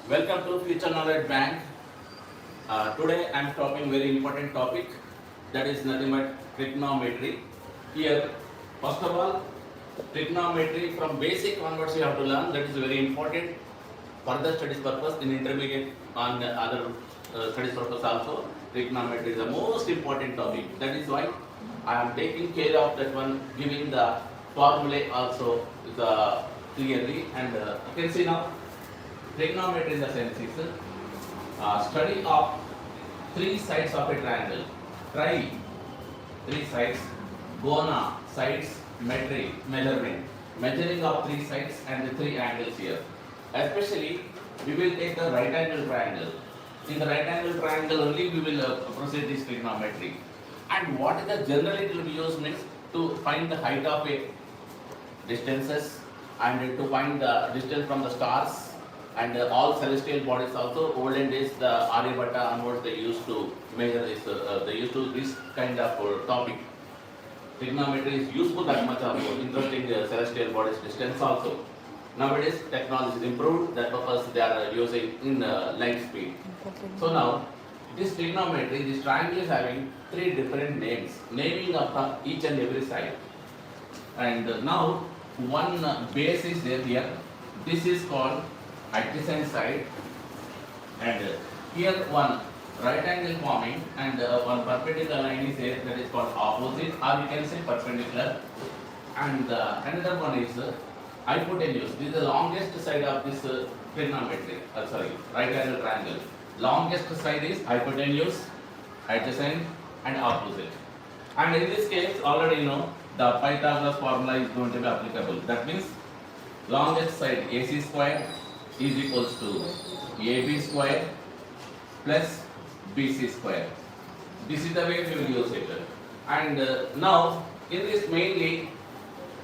Welcome to Future Knowledge Bank. Today I am talking very important topic, that is nothing but trigonometry. Here, first of all, trigonometry from basic onwards you have to learn. That is very important for the studies purpose in intermediate and other studies purpose also. Trigonometry is the most important topic. That is why I am taking care of that one, giving the formulae also clearly, and you can see now. Trigonometry in the sense is study of three sides of a triangle. Tri, three sides. Gona, sides, metri, measurement. Measuring of three sides and the three angles here. Especially, we will take the right angle triangle. In the right angle triangle only we will proceed this trigonometry. And what is the generally it will be used means to find the height of a distances and to find the distance from the stars and all celestial bodies also. Olden days the Aryabhatta onwards they used to measure this, they used to this kind of topic. Trigonometry is useful that much of interesting celestial bodies distance also. Nowadays technology is improved, that purpose they are using in light speed. So now this trigonometry, this triangle is having three different names, naming of each and every side. And now one base is there here. This is called adjacent side, and here one right angle forming and one perpendicular line is there, that is called opposite, or you can say perpendicular, and another one is hypotenuse. This is the longest side of this trigonometry, right angle triangle. Longest side is hypotenuse, adjacent and opposite. And in this case already you know the Pythagoras formula is going to be applicable. That means longest side AC square is equals to AB square plus BC square. This is the way we will use it. And now in this mainly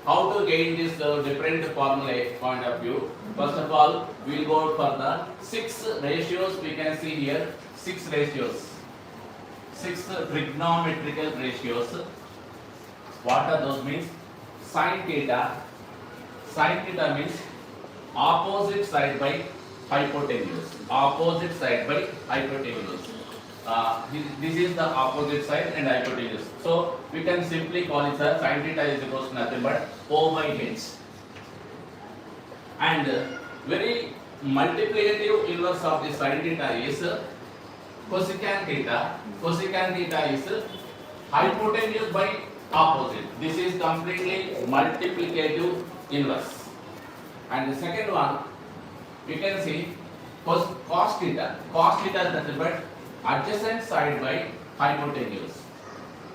how to gain this different formula point of view. First of all, we will go for the 6 ratios. We can see here 6 ratios, 6 trigonometrical ratios. What are those means? Sin theta. Sin theta means opposite side by hypotenuse. Opposite side by hypotenuse. This is the opposite side and hypotenuse. So we can simply call it as sin theta is equals to nothing but O by H. And very multiplicative inverse of the sin theta is cosecant theta. Cosecant theta is hypotenuse by opposite. This is completely multiplicative inverse. And the second one, you can see cos theta. Cos theta is nothing but adjacent side by hypotenuse.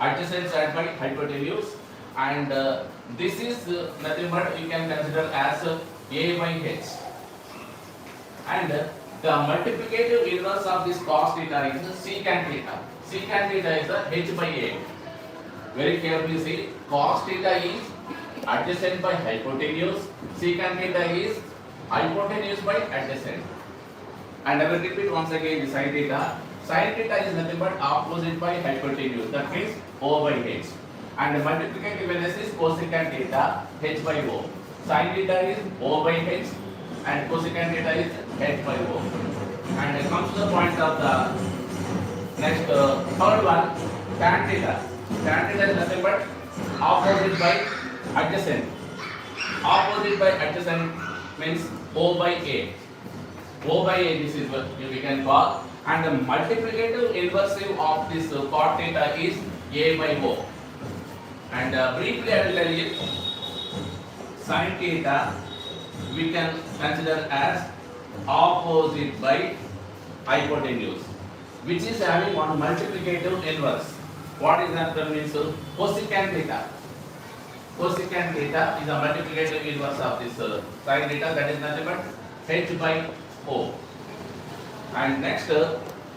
Adjacent side by hypotenuse, and this is nothing but you can consider as A by H. And the multiplicative inverse of this cos theta is secant theta. Secant theta is the H by A. Very carefully see, cos theta is adjacent by hypotenuse, secant theta is hypotenuse by adjacent. And I will repeat once again the sin theta. Sin theta is nothing but opposite by hypotenuse, that means O by H. And the multiplicative inverse is cosecant theta, H by O. Sin theta is O by H and cosecant theta is H by O. And it comes to the point of the next third one, tan theta. Tan theta is nothing but opposite by adjacent. Opposite by adjacent means O by A. O by A, this is what we can call. And the multiplicative inversive of this cot theta is A by O. And briefly I will tell you, sin theta we can consider as opposite by hypotenuse, which is having one multiplicative inverse. What is that means? Cosecant theta. Cosecant theta is a multiplicative inverse of this sin theta, that is nothing but H by O. And next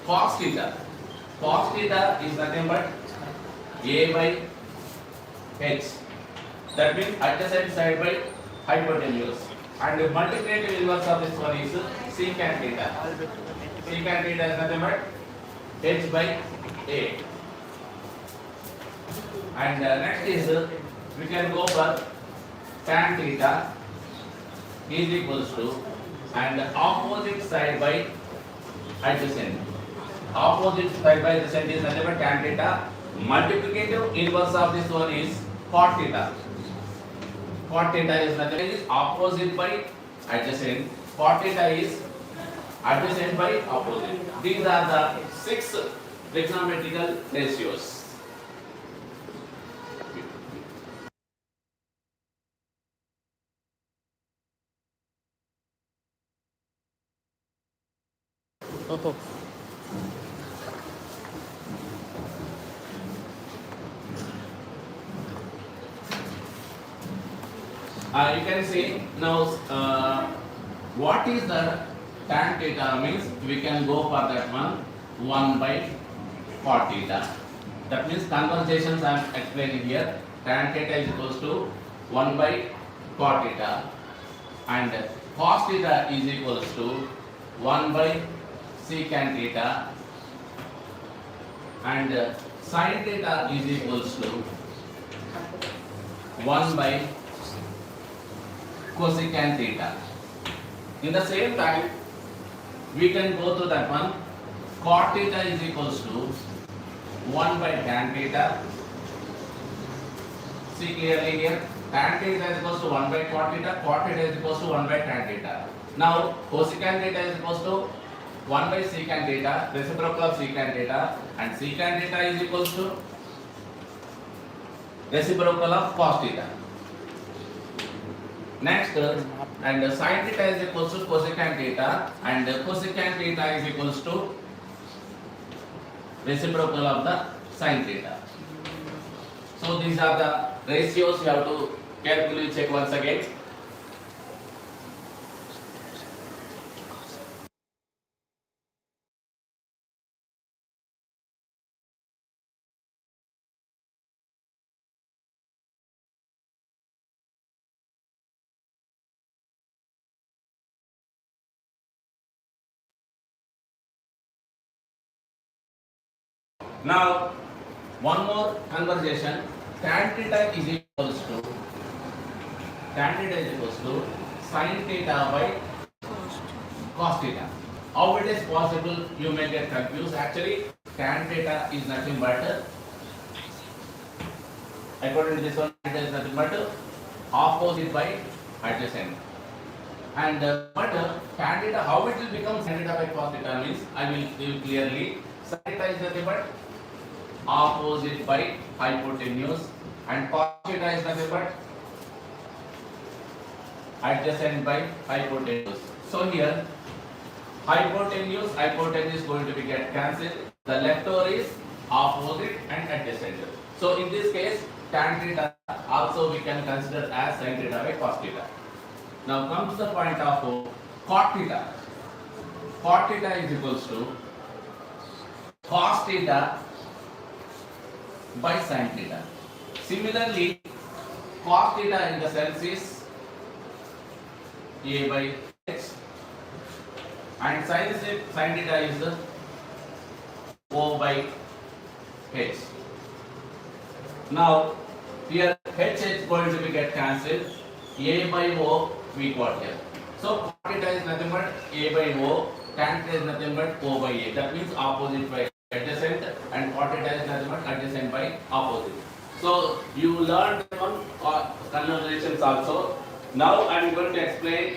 cos theta. Cos theta is nothing but A by H. That means adjacent side by hypotenuse. And the multiplicative inverse of this one is secant theta. Secant theta is nothing but H by A. And next is we can go for tan theta is equals to and opposite side by adjacent. Opposite side by adjacent is nothing but tan theta. Multiplicative inverse of this one is cot theta. Cot theta is nothing is opposite by adjacent. Cot theta is adjacent by opposite. These are the 6 trigonometrical ratios. Oh, You can see now what is the tan theta means we can go for that one 1 by cot theta. That means conversations I am explaining here. Tan theta is equals to 1 by cot theta and cos theta is equals to 1 by secant theta and sin theta is equals to 1 by cosecant theta. In the same time, we can go to that one. Cot theta is equals to 1 by tan theta. See clearly here. Tan theta is equals to 1 by cot theta. Cot theta is equals to 1 by tan theta. Now, cosecant theta is equals to 1 by secant theta, reciprocal of secant theta, and secant theta is equals to reciprocal of cos theta. Next, and sin theta is equals to cosecant theta, and cosecant theta is equals to reciprocal of the sin theta. So these are the ratios you have to carefully check once again. Now, one more conversation. Tan theta is equals to sin theta by cos theta. How it is possible? You may get confused. Actually, tan theta is nothing but, according to this one, it is nothing but opposite by adjacent. And but tan theta, how it will become sin theta by cos theta means I will give you clearly. Sin theta is nothing but opposite by hypotenuse, and cos theta is nothing but adjacent by hypotenuse. So here hypotenuse is going to be get cancelled. The leftover is opposite and adjacent. So in this case, tan theta also we can consider as sin theta by cos theta. Now come to the point of cot theta. Cot theta is equals to cos theta by sin theta. Similarly, cos theta in the sense is a by x, and sin theta is o by h. Now here h is going to be get cancelled. A by o we got here. So cot theta is nothing but a by o. Tan theta is nothing but o by a. That means opposite by adjacent, and cot theta is nothing but adjacent by opposite. So you learned one conversations also. Now I am going to explain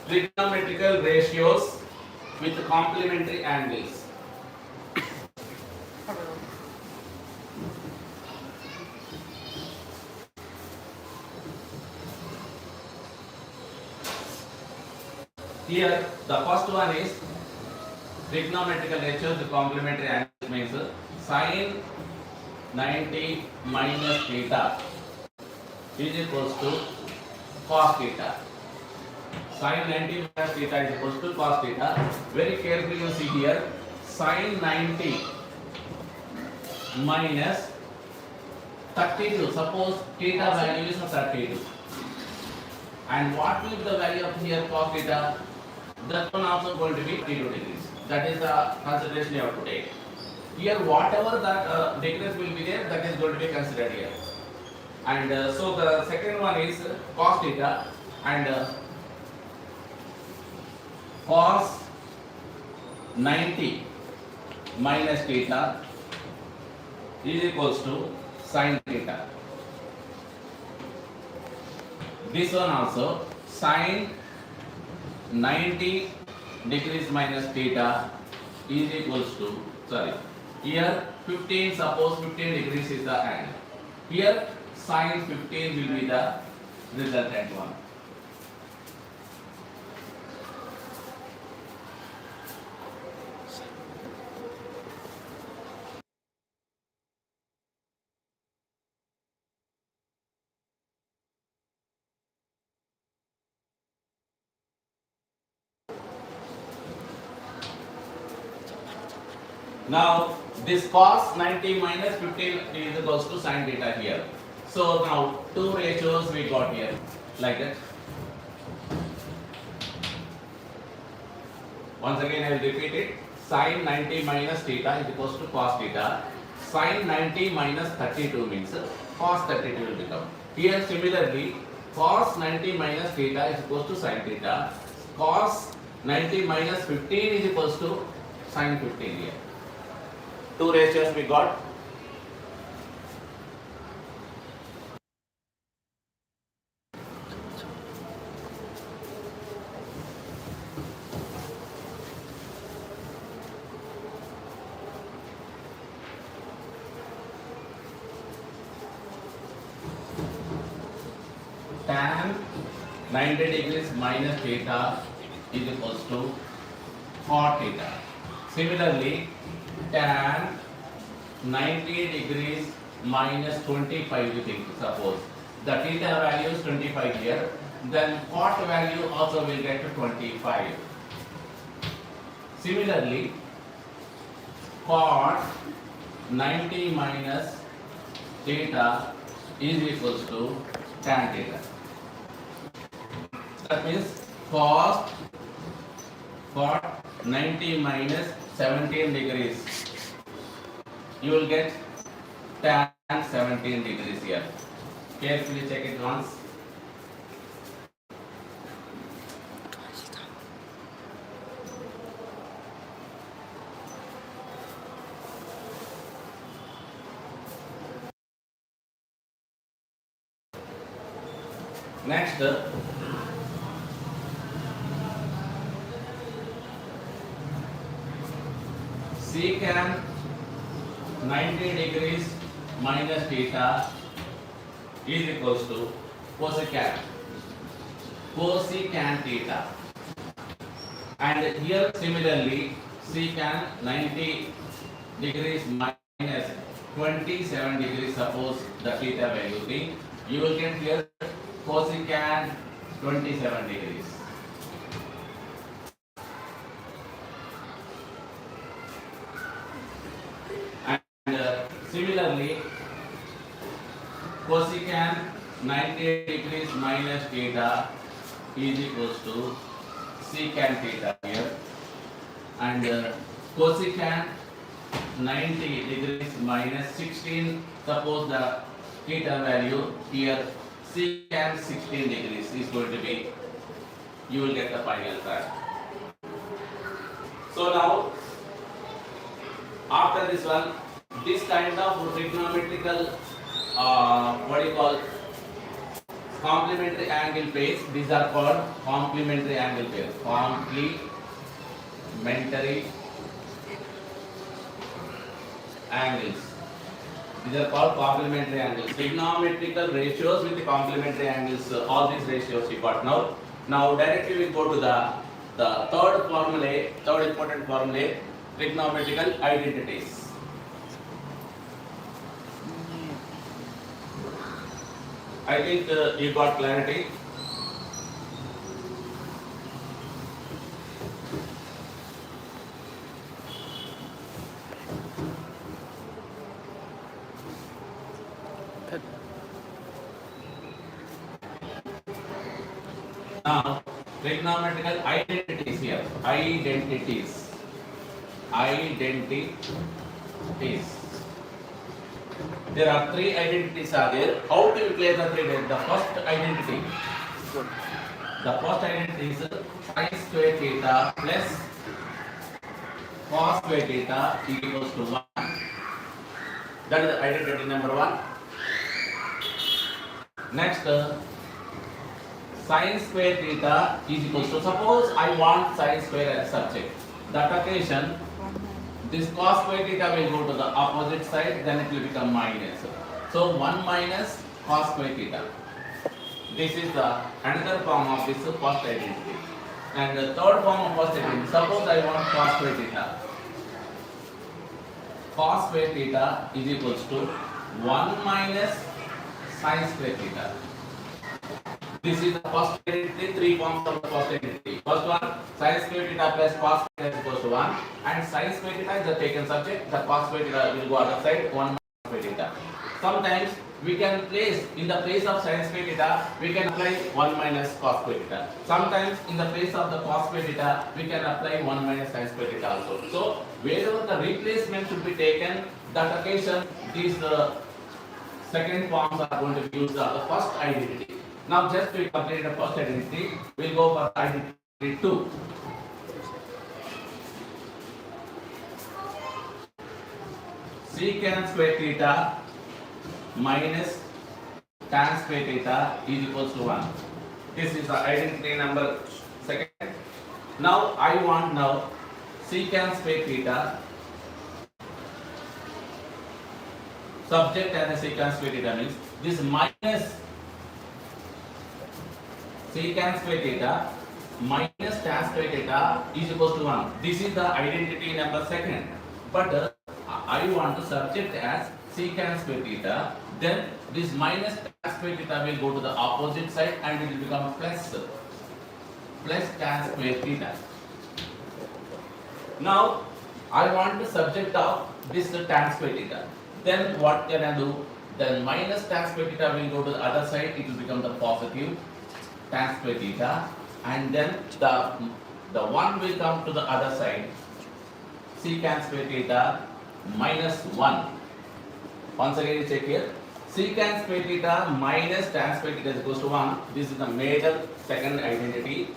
trigonometrical ratios with complementary angles. Here the first one is trigonometrical ratios with complementary angles means sin 90 minus theta is equals to cos theta. Sin 90 minus theta is equals to cos theta. Very carefully you see here, sin 90 minus 32. Suppose theta value is 32. And what will be the value of here cos theta? That one also going to be 32 degrees. That is the consideration you have to take. Here whatever that degrees will be there, that is going to be considered here. And so the second one is cos theta, and cos 90 minus theta is equals to sin theta. This one also sin 90 degrees minus theta is equals to, sorry, here 15, suppose 15 degrees is the angle. Here sin 15 will be the resultant one. Now this cos 90 minus 15 is equals to sin theta here. So now two ratios we got here like that. Once again I will repeat it. Sin 90 minus theta is equals to cos theta. Sin 90 minus 32 means cos 32 will become. Here similarly cos 90 minus theta is equals to sin theta. Cos 90 minus 15 is equals to sin 15 here. Two ratios we got. Tan 90 degrees minus theta is equals to cot theta. Similarly, tan 90 degrees minus 25, we think, suppose the theta value is 25 here, then cot value also will get to 25. Similarly, cot 90 minus theta is equals to tan theta. That means cot 90 minus 17 degrees, you will get tan 17 degrees here. Carefully check it once. Next, secant 90 degrees minus theta is equals to cosecant theta. And here similarly secant 90 degrees minus 27 degrees, suppose the theta value thing, you will get here cosecant 27 degrees. Similarly, cosecant 90 degrees minus theta is equals to secant theta here, and cosecant 90 degrees minus 16, suppose the theta value here secant 16 degrees is going to be, you will get the final fact. So now after this one, this kind of trigonometrical what do you call, complementary angle pairs, these are called complementary angle pairs. Complementary angles, these are called complementary angles. Trigonometrical ratios with the complementary angles, all these ratios we got now. Now directly we go to the third formula, third important formula, trigonometrical identities. I think you got clarity. Now, trigonometrical identities here. Identities. There are three identities are there. How do you place the three identities? The first identity is sin square theta plus cos square theta equals to 1. That is identity number 1. Next, sin square theta is equals to, suppose I want sin square as subject. That occasion, this cos square theta will go to the opposite side, then it will become minus. So 1 minus cos square theta. This is the another form of this first identity. And the third form of first identity, suppose I want cos square theta. Cos square theta is equals to 1 minus sin square theta. This is the first identity, three forms of the first identity. First one, sin square theta plus cos square theta is equals to 1. And sin square theta is the taken subject, the cos square theta will go other side, 1 minus square theta. Sometimes we can place, in the place of sin square theta, we can apply 1 minus cos square theta. Sometimes in the place of the cos square theta, we can apply 1 minus sin square theta also. So, wherever the replacement should be taken, that occasion, these second forms are going to be used as the first identity. Now, just to complete the first identity, we'll go for identity 2. Secant square theta minus tan square theta is equals to 1. This is the identity number 2. Now, I want now secant square theta subject as a secant square theta means this minus secant square theta minus tan square theta is equals to 1. This is the identity number 2. But I want to subject as secant square theta. Then this minus tan square theta will go to the opposite side and it will become plus tan square theta. Now I want to subject of this tan square theta. Then what can I do? Then minus tan square theta will go to the other side. It will become the positive tan square theta, and then the 1 will come to the other side. Secant square theta minus 1. Once again check here. Secant square theta minus tan square theta is equals to 1. This is the major second identity.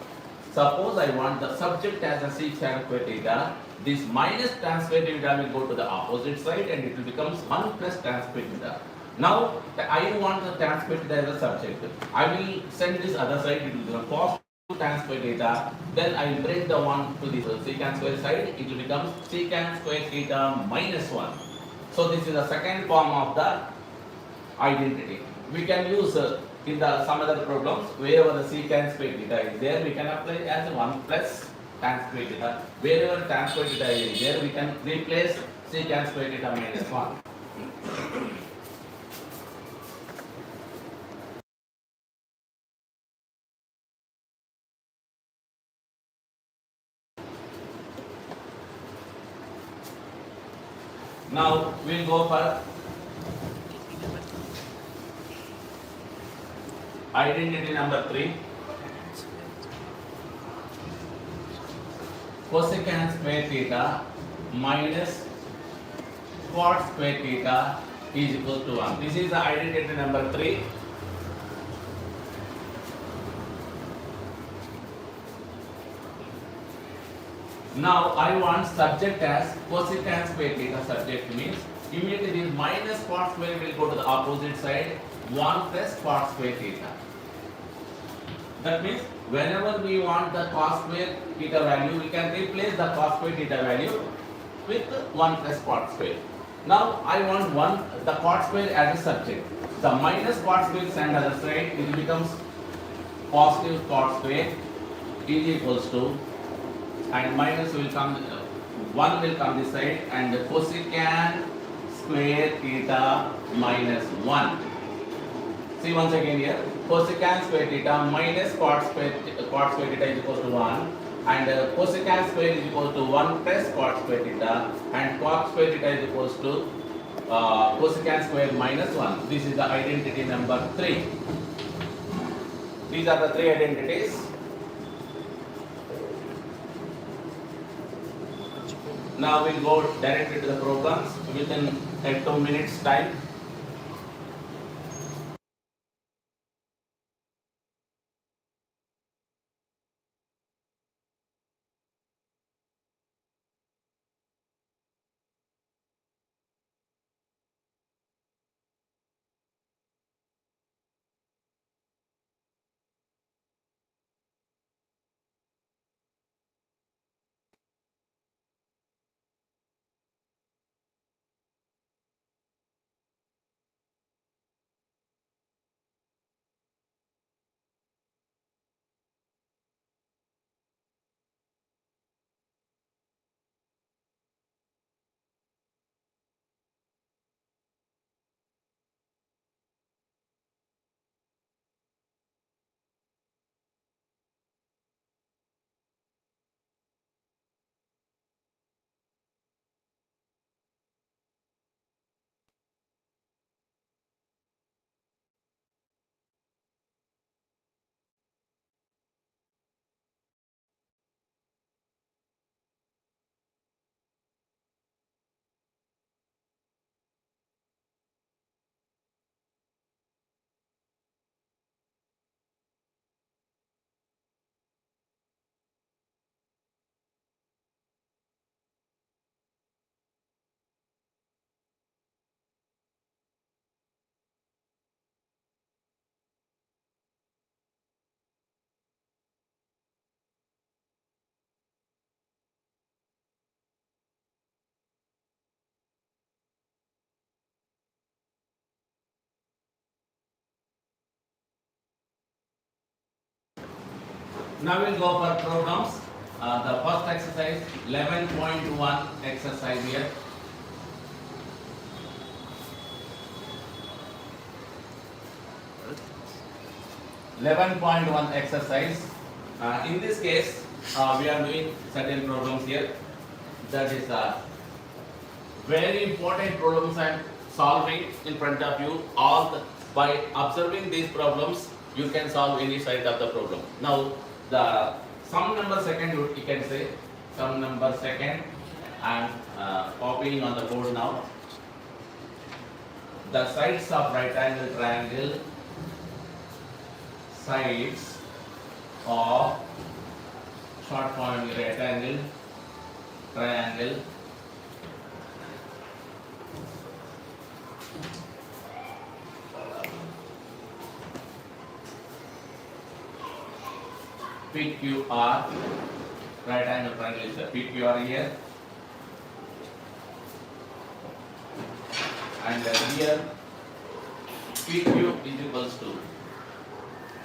Suppose I want the subject as a secant square theta. This minus tan square theta will go to the opposite side and it will become 1 plus tan square theta. Now I want the tan square theta as a subject. I will send this other side, it will become cos tan square theta. Then I will bring the 1 to this secant square side, it will become secant square theta minus 1. So this is the second form of the identity. We can use in the some other problems, wherever the secant square theta is there, we can apply as 1 plus tan square theta. Wherever tan square theta is there, we can replace secant square theta minus 1. Now we'll go for identity number 3. Cosecant square theta minus cot square theta is equal to 1. This is the identity number 3. Now I want subject as cosecant square theta. Subject means immediately this minus cot square will go to the opposite side, 1 plus cot square theta. That means whenever we want the cos square theta value, we can replace the cos square theta value with 1 plus cot square. Now I want the cot square as a subject. The minus cot square send other side, it becomes positive cot square is equals to, and minus will come, 1 will come this side, and the cosecant square theta minus 1. See once again here, cosecant square theta minus cot square theta is equal to 1, and cosecant square is equal to 1 plus cot square theta, and cot square theta is equals to cosecant square minus 1. This is the identity number 3. These are the 3 identities. Now we'll go directly to the programs within 2 minutes time. Now we'll go for programs. The first exercise, 11.1 exercise here. 11.1 exercise. In this case, we are doing certain problems here. That is very important problems I am solving in front of you. By observing these problems, you can solve any side of the problem. Now, the sum number second, you can say sum number second. I am copying on the board now. The sides of right angle triangle. Sides of short form right angle triangle PQR, right angle triangle is the PQR here, and here PQ is equals to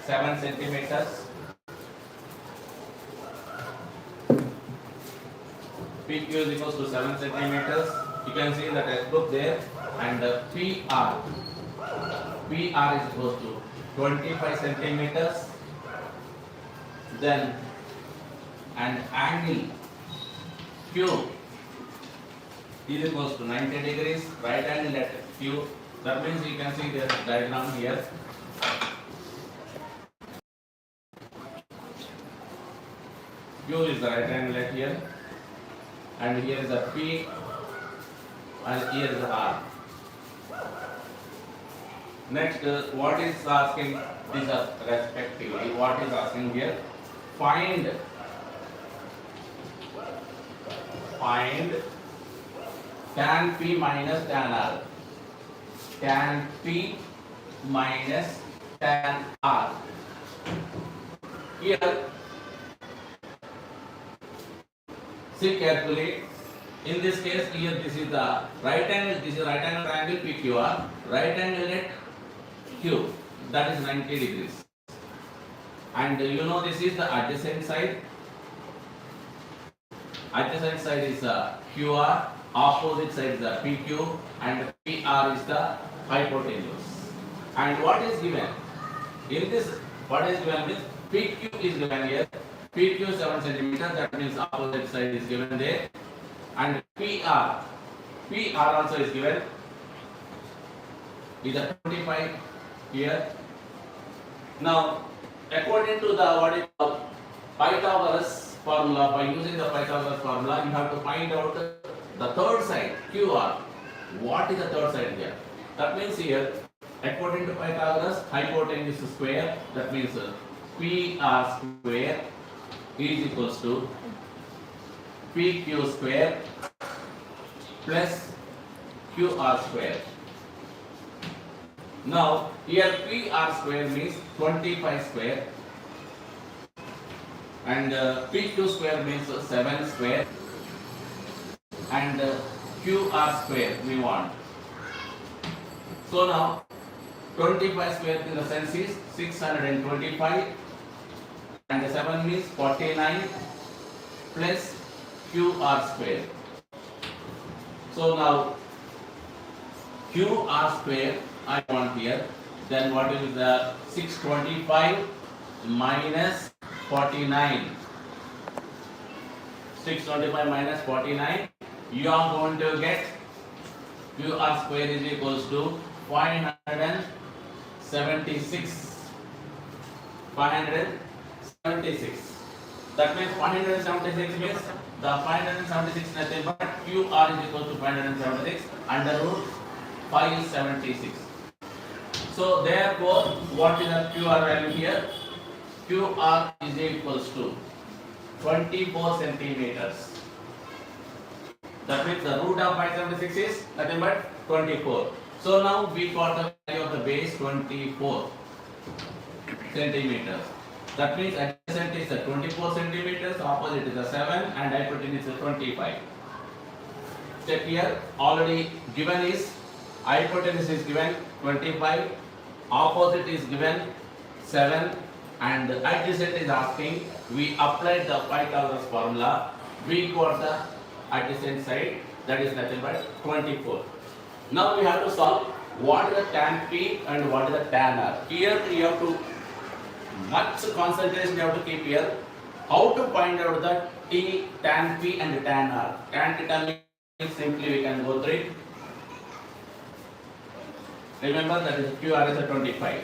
7 centimeters. PQ is equals to 7 centimeters. You can see in the textbook there. And PR is equals to 25 centimeters. Then and angle Q is equals to 90 degrees. Right angle at Q. That means you can see the diagram here. Q is the right angle here, and here is a P, and here is the R. Next, what is asking? These are respectively. What is asking here? Find tan P minus tan R. Tan P minus tan R. Here, see carefully. In this case, here this is the right angle. This is right angle triangle PQR. Right angle at Q. That is 90 degrees. And you know this is the adjacent side. Adjacent side is QR. Opposite side is the PQ, and PR is the hypotenuse. And what is given? In this, what is given is PQ is given here. PQ 7 centimeters, that means opposite side is given there. And PR also is given. Is a 25 here. Now, according to the what is called Pythagoras formula, by using the Pythagoras formula, you have to find out the third side, QR. What is the third side here? That means here, according to Pythagoras, hypotenuse square, that means PR square is equals to PQ square plus QR square. Now, here PR square means 25 square, and PQ square means 7 square, and QR square we want. So now, 25 square in the sense is 625, and 7 means 49 plus QR square. So now, QR square I want here. Then what is the 625 minus 49? 625 minus 49. You are going to get QR square is equals to 576. 576. That means 576 means the 576 nothing but QR is equal to 576 under root 576. So therefore, what is the QR value here? QR is equals to 24 centimeters. That means the root of 576 is nothing but 24. So now we got the value of the base 24 centimeters. That means adjacent is 24 centimeters, opposite is 7, and hypotenuse is 25. Check here, already given is hypotenuse is given 25, opposite is given 7, and adjacent is asking, we applied the Pythagoras formula, we got the adjacent side, that is nothing but 24. Now we have to solve what is the tan P and what is the tan R. Here we have to much concentration you have to keep here. How to find out the T, tan P and tan R. Tan theta means simply we can go through it. Remember that is QR is a 25.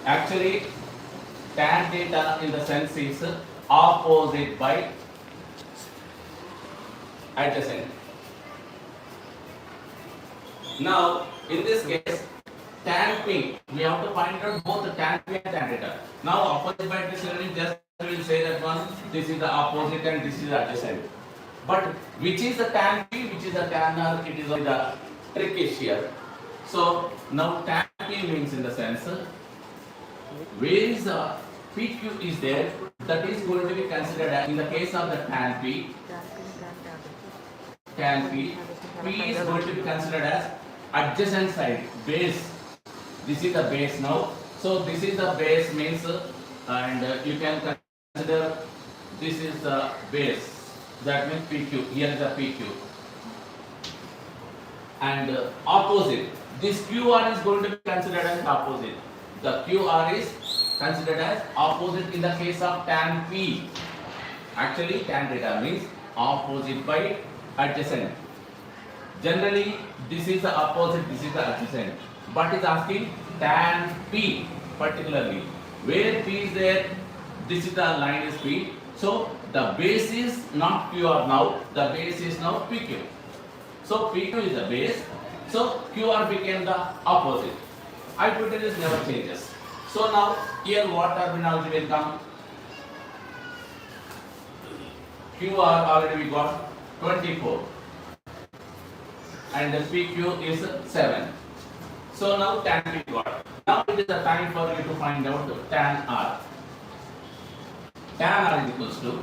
Actually, tan theta in the sense is opposite by adjacent. Now, in this case, tan P, we have to find out both the tan P and tan theta. Now, opposite by adjacent, just we will say that one, this is the opposite and this is the adjacent. But which is the tan P, which is the tan R, it is the trick is here. So, now tan P means in the sense, where is the PQ is there, that is going to be considered as, in the case of the tan P, P is going to be considered as adjacent side, base. This is the base now. So this is the base means, and you can consider this is the base. That means PQ. Here is the PQ. And opposite. This QR is going to be considered as opposite. The QR is considered as opposite in the case of tan P. Actually, tan theta means opposite by adjacent. Generally, this is the opposite, this is the adjacent. But it's asking tan P particularly. Where P is there, this is the line is P. So the base is not QR now, the base is now PQ. So PQ is the base. So QR became the opposite. Hypotenuse never changes. So now here what terminology will come? QR already we got 24 and the PQ is 7. So now tan P got. Now it is the time for you to find out tan R. Tan R is equals to,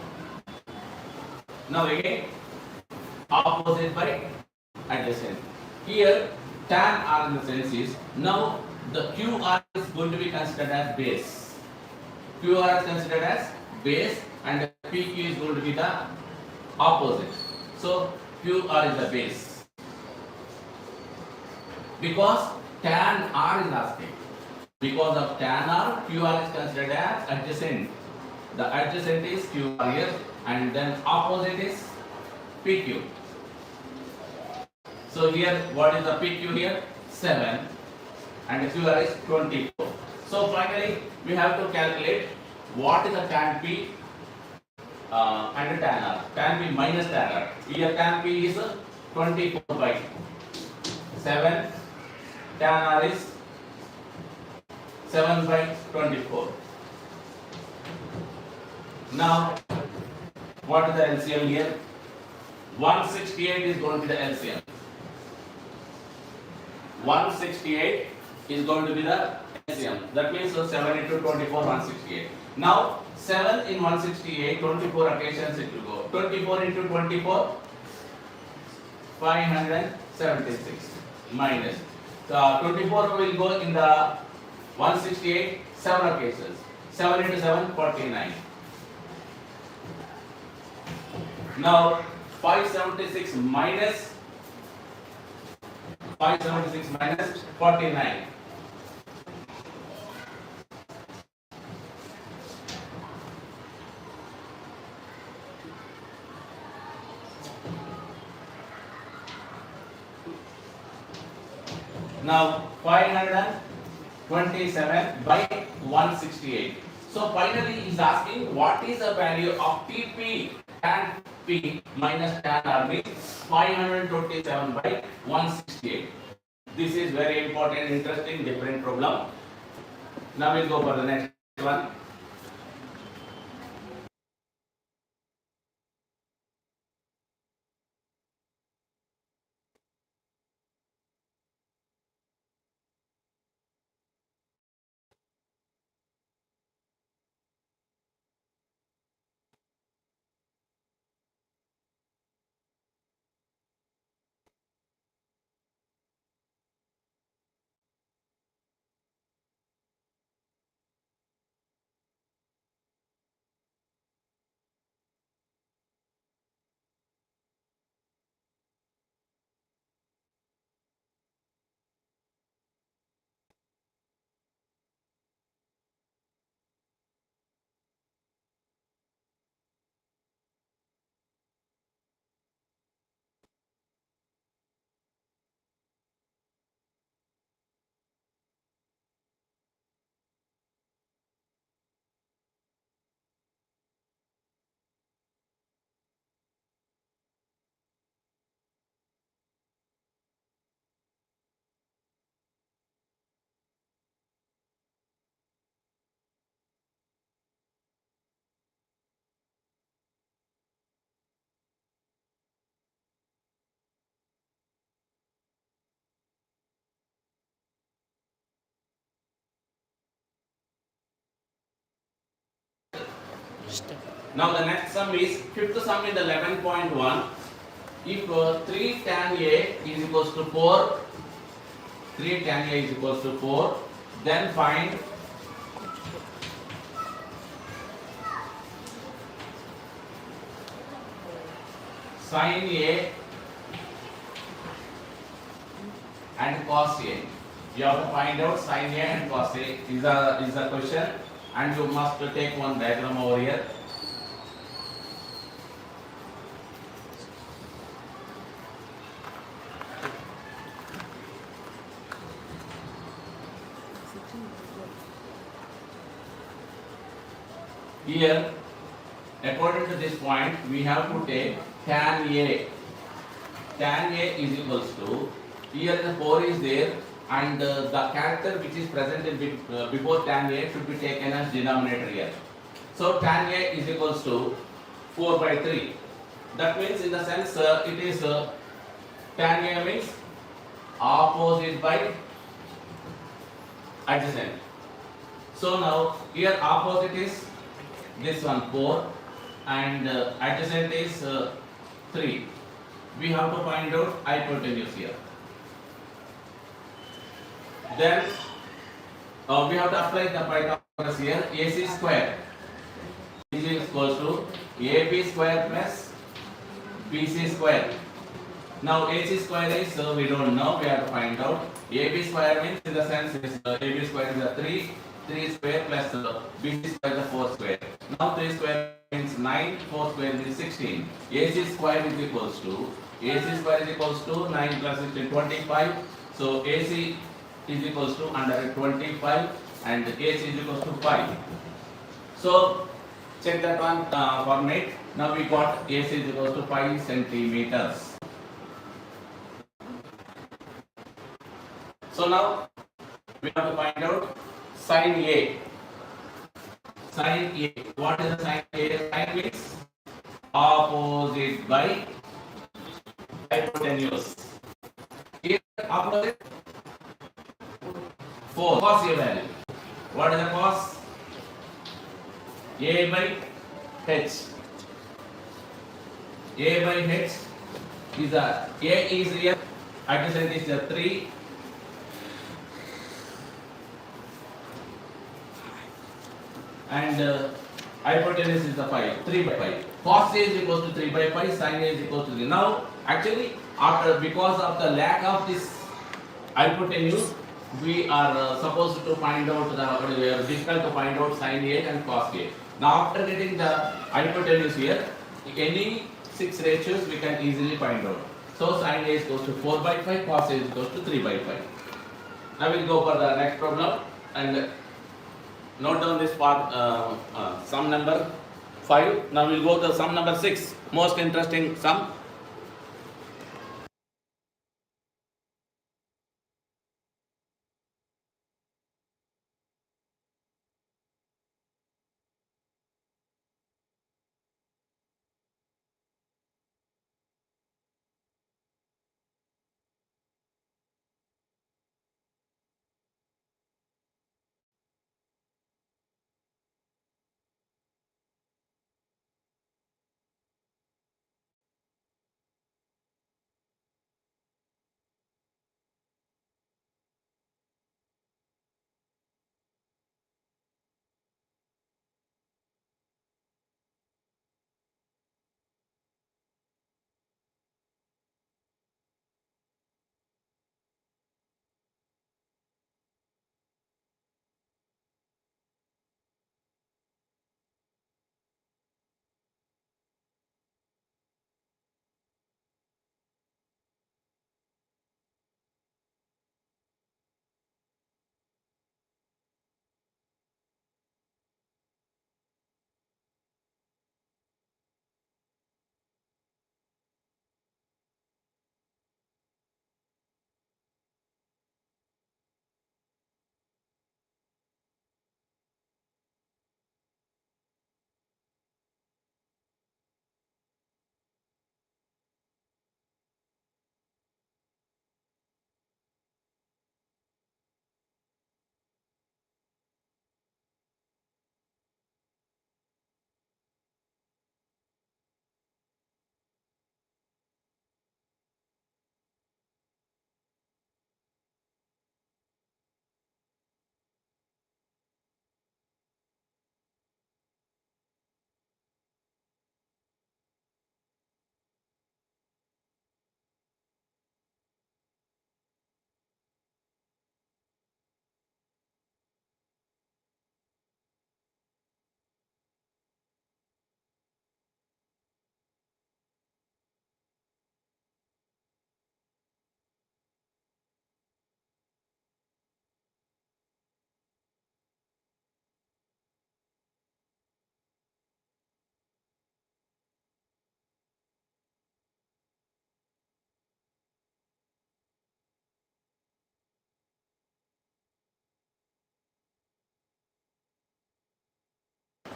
now again, opposite by adjacent. Here tan R in the sense is, now the QR is going to be considered as base. QR is considered as base and PQ is going to be the opposite. So QR is the base. Because tan R is asking. Because of tan R, QR is considered as adjacent. The adjacent is QR here and then opposite is PQ. So here what is the PQ here? 7 and QR is 24. So finally we have to calculate what is the tan P and tan R. Tan P minus tan R. Here tan P is 24 by 7. Tan R is 7 by 24. Now, what is the LCM here? 168 is going to be the LCM. 168 is going to be the LCM. That means 7 into 24, 168. Now, 7 in 168, 24 occasions it will go. 24 into 24, 576 minus. 24 will go in the 168, 7 occasions. 7 into 7, 49. Now 576 minus 49. Now 527 by 168. So finally he is asking what is the value of TP tan P minus tan R means 527 by 168. This is very important, interesting, different problem. Now we'll go for the next one. Now the next sum is fifth sum in the 11.1. If 3 tan A is equals to 4, 3 tan A is equals to 4, then find sin A and cos A. You have to find out sin A and cos A is the question, and you must take one diagram over here. Here, according to this point, we have to take tan A. Tan A is equals to, here the 4 is there, and the character which is present in before tan A should be taken as denominator here. So tan A is equals to 4 by 3. That means in the sense it is tan A means opposite by adjacent. So now here opposite is this one 4 and adjacent is 3. We have to find out hypotenuse here. Then we have to apply the Pythagoras here. AC square is equals to AB square plus BC square. Now AC square is we don't know, we have to find out. AB square means in the sense is AB square is a 3 square plus BC square is a 4 square. Now 3 square means 9, 4 square is 16. AC square is equals to 9 plus 16, 25. So AC is equals to under 25 and AC is equals to 5. So check that one formate. Now we got AC is equals to 5 centimeters. So now we have to find out sin A. Sin A. What is the sin A? Sin means opposite by hypotenuse. Here opposite 4. Cos A value. What is the cos? A by H. A by H is A is real, adjacent is the 3. And hypotenuse is the 5, 3 by 5. Cos A is equals to 3 by 5, sin A is equals to 3. Now, actually, because of the lack of this hypotenuse, we are supposed to find out difficult to find out sin A and cos A. Now, after getting the hypotenuse here, any 6 ratios we can easily find out. So, sin A is equals to 4 by 5, cos A is equals to 3 by 5. Now, we will go for the next problem and note down this part, sum number 5. Now we will go to sum number 6, most interesting sum.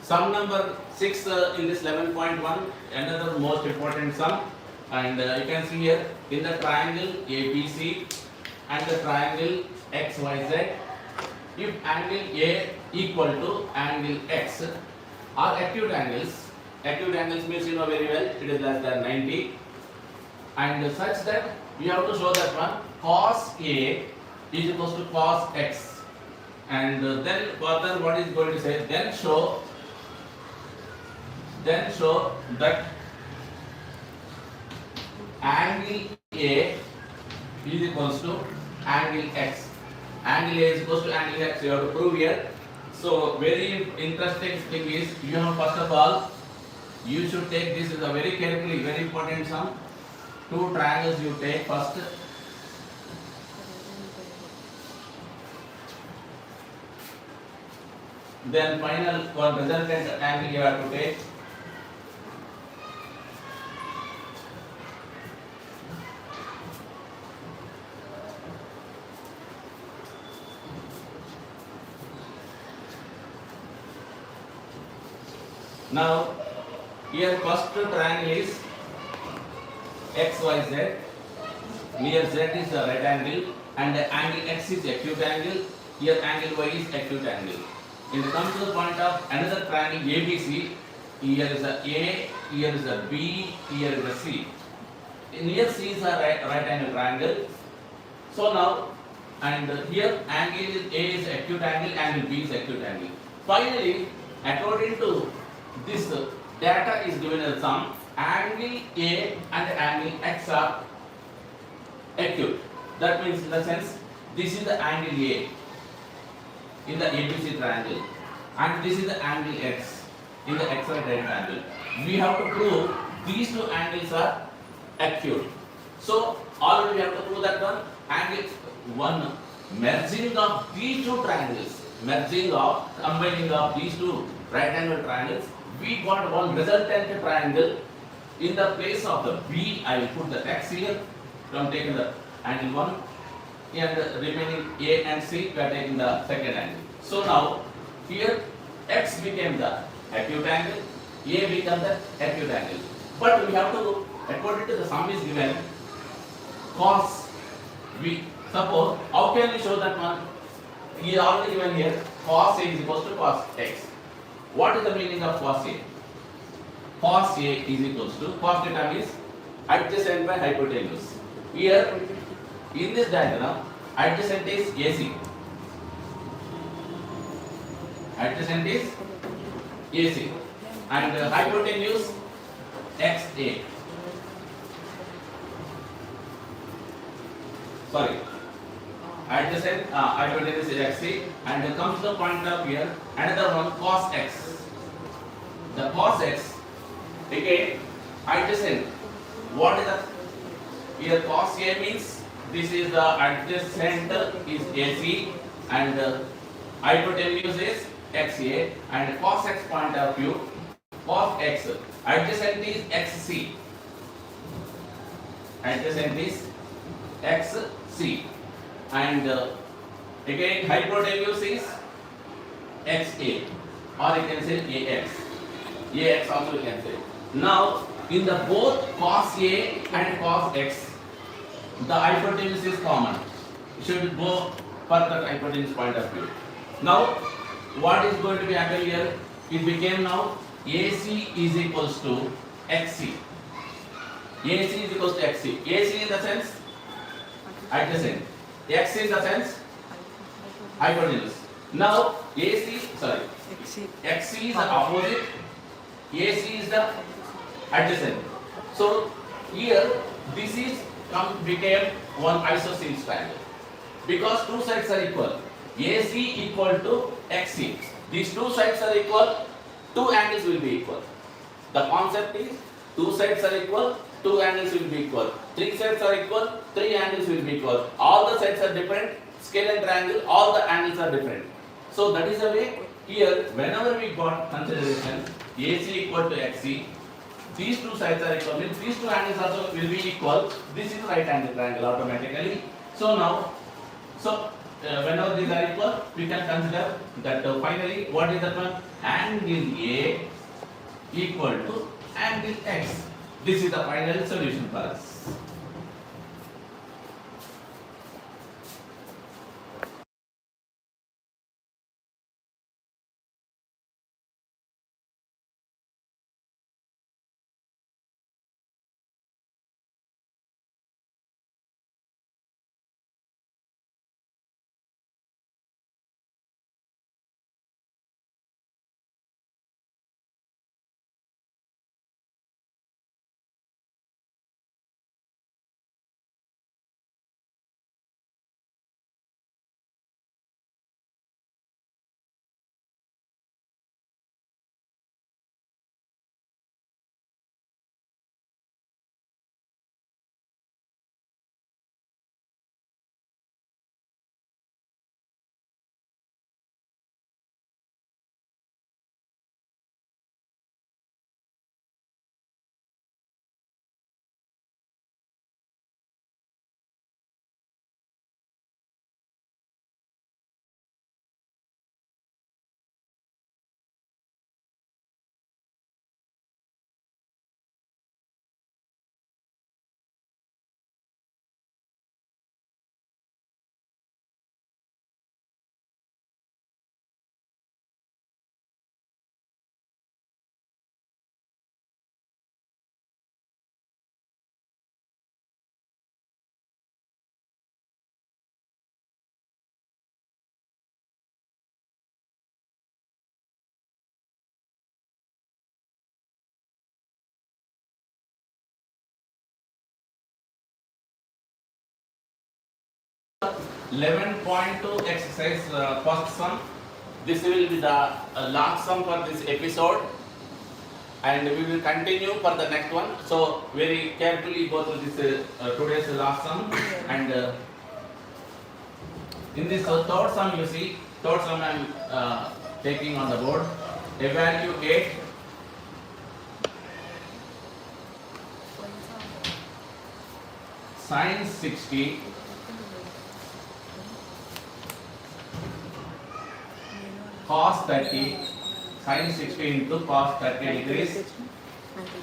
Sum number 6 in this 11.1, another most important sum, and you can see here in the triangle ABC and the triangle XYZ, if angle A equal to angle X are acute angles means you know very well it is less than 90, and such that you have to show that one cos A is equals to cos X, and then further what is going to say, then show that angle A is equals to angle X. Angle A is equals to angle X. You have to prove here. So very interesting thing is, you have first of all, you should take this is a very carefully, very important sum. Two triangles you take first. Then final one resultant angle you have to take. Now, here first triangle is XYZ, near Z is the right angle and the angle X is acute angle, here angle Y is acute angle. In the come to the point of another triangle ABC, here is a A, here is a B, here is a C. Near C is a right angle triangle. So now, and here angle A is acute angle, angle B is acute angle. Finally, according to this data is given as sum, angle A and angle X are acute. That means in the sense, this is the angle A in the ABC triangle and this is the angle X in the XY triangle. We have to prove these two angles are acute. So already we have to prove that one angle one merging of these two triangles, combining of these two right angle triangles, we got one resultant triangle. In the place of the B, I will put the X here. So I am taking the angle 1 and the remaining A and C, we are taking the second angle. So now here X became the acute angle, A became the acute angle. But we have to, according to the sum is given, cos, we suppose, how can we show that one? He is already given here, cos A is equals to cos X. What is the meaning of cos A? Cos A is equals to, cos theta means adjacent by hypotenuse. Here, in this diagram, adjacent is AC. Adjacent is AC. And hypotenuse XA. Sorry. Adjacent hypotenuse is XC, and comes to the point of here, another one cos X. The cos X, again, adjacent. What is that? Here cos A means this is the adjacent is AC and hypotenuse is XA, and cos X point of view, cos X, adjacent is XC. Adjacent is XC. And again hypotenuse is XA, or you can say AX. AX also you can say. Now in the both cos A and cos X, the hypotenuse is common. You should go for the hypotenuse point of view. Now what is going to be happen here? It became now AC is equals to XC. AC is equals to XC. AC in the sense adjacent. X in the sense hypotenuse. Now XC is the opposite, AC is the adjacent. So here this is became one isosceles triangle because two sides are equal. AC equal to XC. These two sides are equal, two angles will be equal. The concept is two sides are equal, two angles will be equal. Three sides are equal, three angles will be equal. All the sides are different, scale and triangle, all the angles are different. So that is the way here, whenever we got consideration AC equal to XC, these two sides are equal, means these two angles also will be equal. This is right angle triangle automatically. So now, whenever these are equal, we can consider that finally what is that one? angle A equal to angle X. This is the final solution for us. (11.2) exercise first sum. This will be the last sum for this episode, and we will continue for the next one. So very carefully go through this today's last sum, and in this third sum, you see, third sum I am taking on the board. Evaluate sin 60 cos 30 sin 60 into cos 30 degrees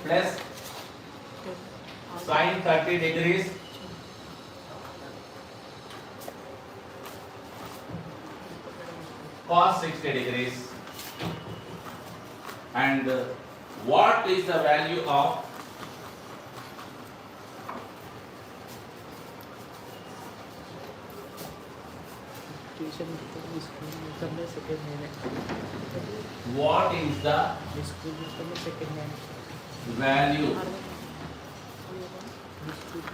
plus sin 30 degrees cos 60 degrees, and what is the value of what is the value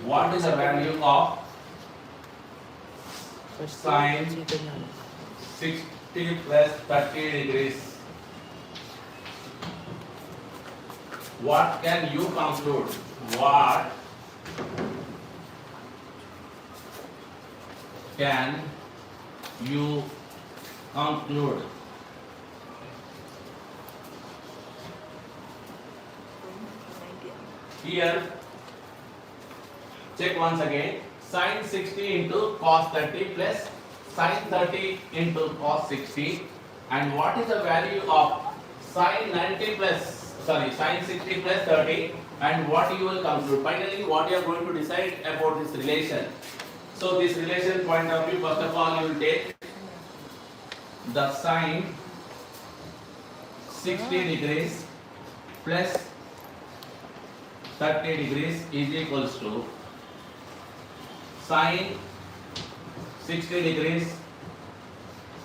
what is the value of sin 60 plus 30 degrees? What can you conclude? What can you conclude? Here, check once again. Sin 60 into cos 30 plus sin 30 into cos 60, and what is the value of sin 90 plus sin 60 plus 30, and what you will conclude? Finally, what you are going to decide about this relation. So this relation point of view, first of all, you will take the sin 60 degrees plus 30 degrees is equals to sin 60 degrees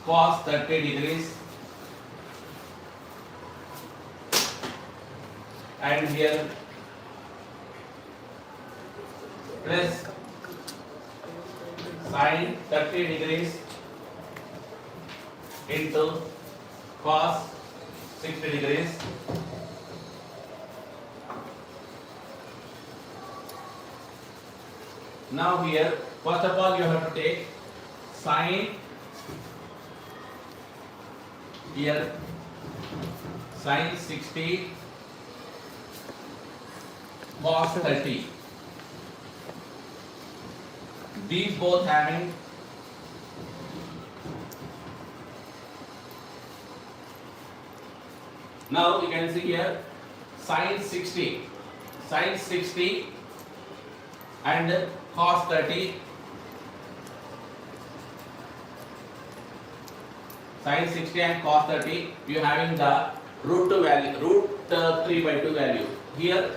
cos 30 degrees, and here plus sin 30 degrees into cos 60 degrees. Now here, first of all, you have to take sin, here sin 60 cos 30. These both having Now you can see here sin 60 and cos 30. Sin 60 and cos 30, you having the root 2 value, root 3 by 2 value. Here,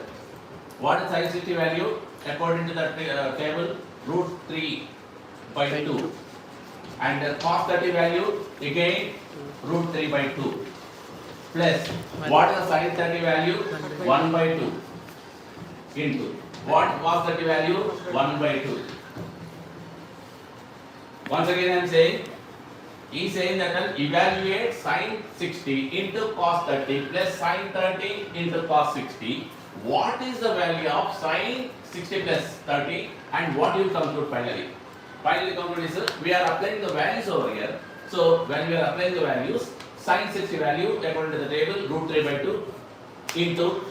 what is sin 60 value? According to the table, root 3 by 2. And cos 30 value, again, root 3 by 2. Plus, what is the sin 30 value? 1 by 2. Into, what cos 30 value? 1 by 2. Once again I am saying, he is saying that evaluate sin 60 into cos 30 plus sin 30 into cos 60. What is the value of sin 60 plus 30 and what you conclude finally? Finally conclude is we are applying the values over here. So when we are applying the values, sin 60 value according to the table root 3 by 2 into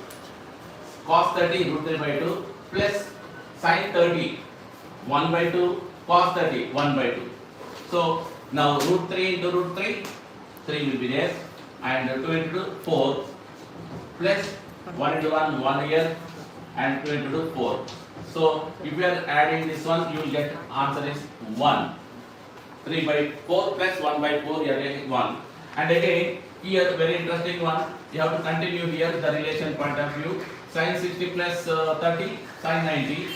cos 30 root 3 by 2 plus sin 30 1 by 2 cos 30 1 by 2. So now root 3 into root 3, 3 will be there, and 2 into 4 plus 1 into 1, 1 here, and 2 into 2, 4. So if you are adding this one, you will get answer is 1. 3 by 4 plus 1 by 4, you are getting 1. And again, here very interesting one, you have to continue here the relation point of view. Sin 60 plus 30, sin 90.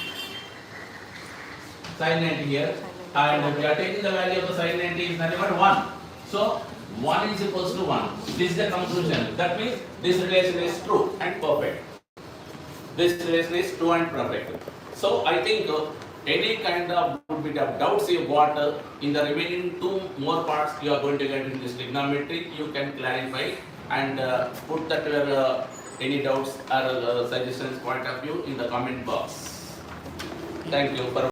Sin 90 here. And we are taking the value of the sin 90 is nothing but 1. So 1 is equals to 1. This is the conclusion. That means this relation is true and perfect. This relation is true and perfect. So I think any kind of bit of doubts you got in the remaining 2 more parts you are going to get in this trigonometry, you can clarify and put that your any doubts or suggestions point of view in the comment box. Thank you for